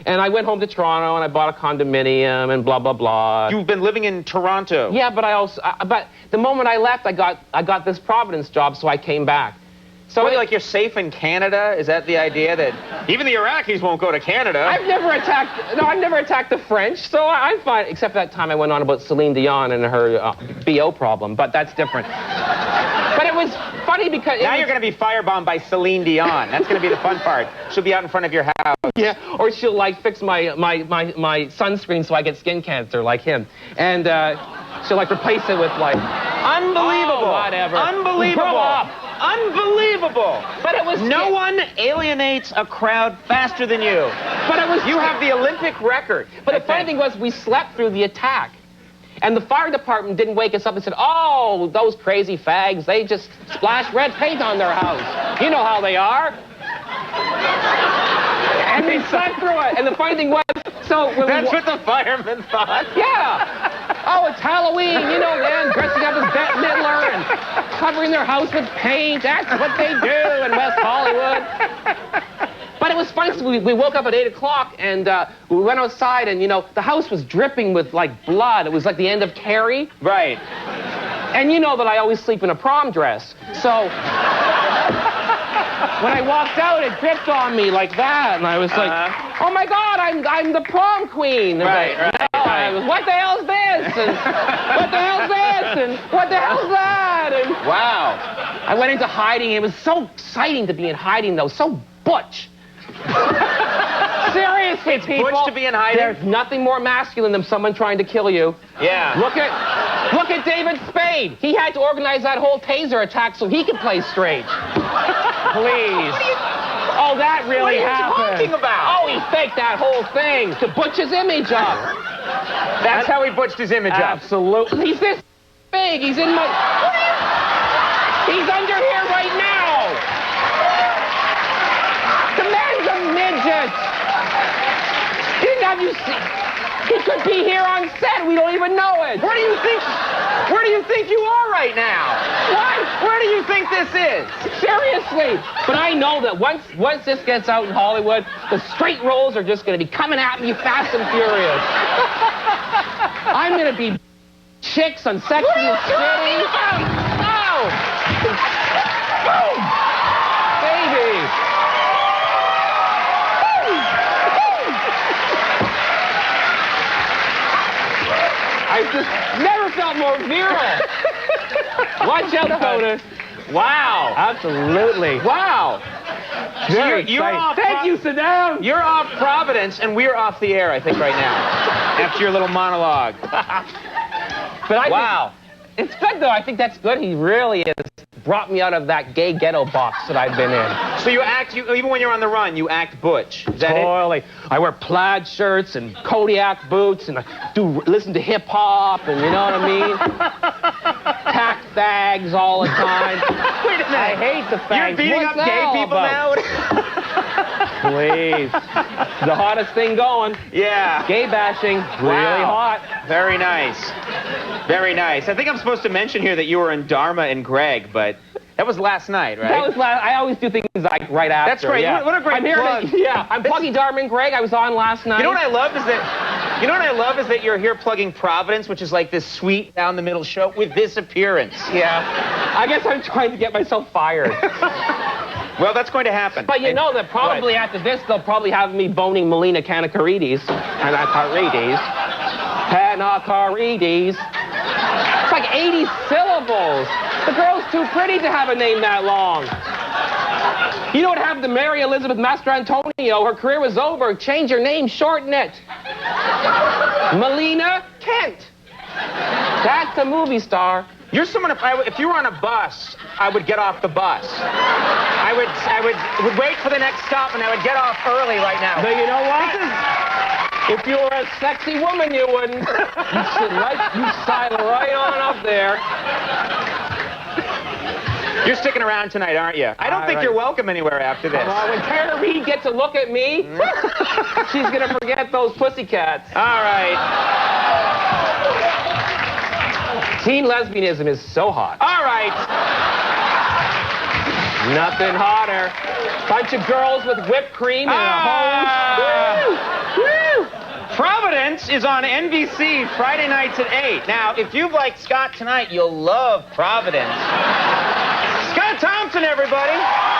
And I went home to Toronto, and I bought a condominium, and blah, blah, blah. You've been living in Toronto. Yeah, but but the moment I left, I got this Providence job, so I came back. So like you're safe in Canada? Is that the idea that even the Iraqis won't go to Canada? I've never attacked the French, so I'm fine. Except that time I went on about Celine Dion and her BO problem, but that's different. But it was funny because... Now you're going to be firebombed by Celine Dion. That's going to be the fun part. She'll be out in front of your house. Yeah, or she'll, like, fix my sunscreen so I get skin cancer like him. And she'll, like, replace it with, like... Unbelievable. Oh, whatever. Unbelievable. Grow up. Unbelievable. But it was... No one alienates a crowd faster than you. But it was... You have the Olympic record. But the funny thing was, we slept through the attack. And the fire department didn't wake us up and said, oh, those crazy fags, they just splashed red paint on their house. You know how they are. And we slept through it. And the funny thing was, so... That's what the firemen thought? Yeah. Oh, it's Halloween, you know, man, dressing up as Bette Midler and covering their house with paint. That's what they do in West Hollywood. But it was funny, so we woke up at 8 o'clock, and we went outside, and, you know, the house was dripping with, like, blood. It was like the end of Carrie. Right. And you know that I always sleep in a prom dress. So when I walked out, it dripped on me like that, and I was like, oh, my God, I'm the prom queen. Right, right. I was, what the hell's this? And what the hell's this? And what the hell's that? And wow. I went into hiding. It was so exciting to be in hiding, though. So butch. Seriously, it's people. butch to be in hiding? There's nothing more masculine than someone trying to kill you. Yeah. Look at David Spade. He had to organize that whole taser attack so he could play straight. Please. Oh, that really happened. What are you talking about? Oh, he faked that whole thing to butch his image up. That's how he butched his image up. Absolutely. He's this big. He's in my... He's under here right now. The man's a midget. Didn't have you see? He could be here on set. We don't even know it. Where do you think you are right now? What? Where do you think this is? Seriously. But I know that once this gets out in Hollywood, the straight roles are just going to be coming at me fast and furious. I'm going to be chicks on Sex and the City. Oh! Boom! Baby! I just never felt more virile. Watch out, Conan. Wow. Absolutely. Wow. Very you're off. Thank you, sit down. You're off Providence, and we're off the air, I think, right now. After your little monologue. But wow. It's good, though. I think that's good. He really has brought me out of that gay ghetto box that I've been in. So even when you're on the run, you act butch. Is that totally. I wear plaid shirts and Kodiak boots, and I listen to hip-hop, and you know what I mean? Pack fags all the time. Wait a minute. I hate the fags. You're beating up gay people now? Please. The hottest thing going. Yeah. Gay bashing. Really hot. Very nice. Very nice. I think I'm supposed to mention here that you were in Dharma and Greg, but that was last night, right? That was last. I always do things like right after. That's great. Yeah. What a great plug. I'm plugging Dharma and Greg. I was on last night. You know what I love is that... You know what I love is that you're here plugging Providence, which is like this sweet down-the-middle show, with this appearance. Yeah. I guess I'm trying to get myself fired. Well, that's going to happen. But you know that probably after this, they'll probably have me boning Melina Kanakaridis. Kanakaridis. It's like 80 syllables. The girl's too pretty to have a name that long. You don't have to marry Elizabeth Mastrantonio. Her career was over. Change your name, shorten it. Melina Kent. That's a movie star. You're someone, if you were on a bus, I would get off the bus. I would wait for the next stop, and I would get off early right now. But you know what? If you were a sexy woman, you wouldn't. You slide right on up there. You're sticking around tonight, aren't you? I don't think you're welcome anywhere after this. When Tara Reid gets a look at me, she's going to forget those pussycats. All right. Teen lesbianism is so hot. All right. Nothing hotter. Bunch of girls with whipped cream and a hose. Providence is on NBC Friday nights at 8. Now, if you've liked Scott tonight, you'll love Providence. Scott Thompson, everybody.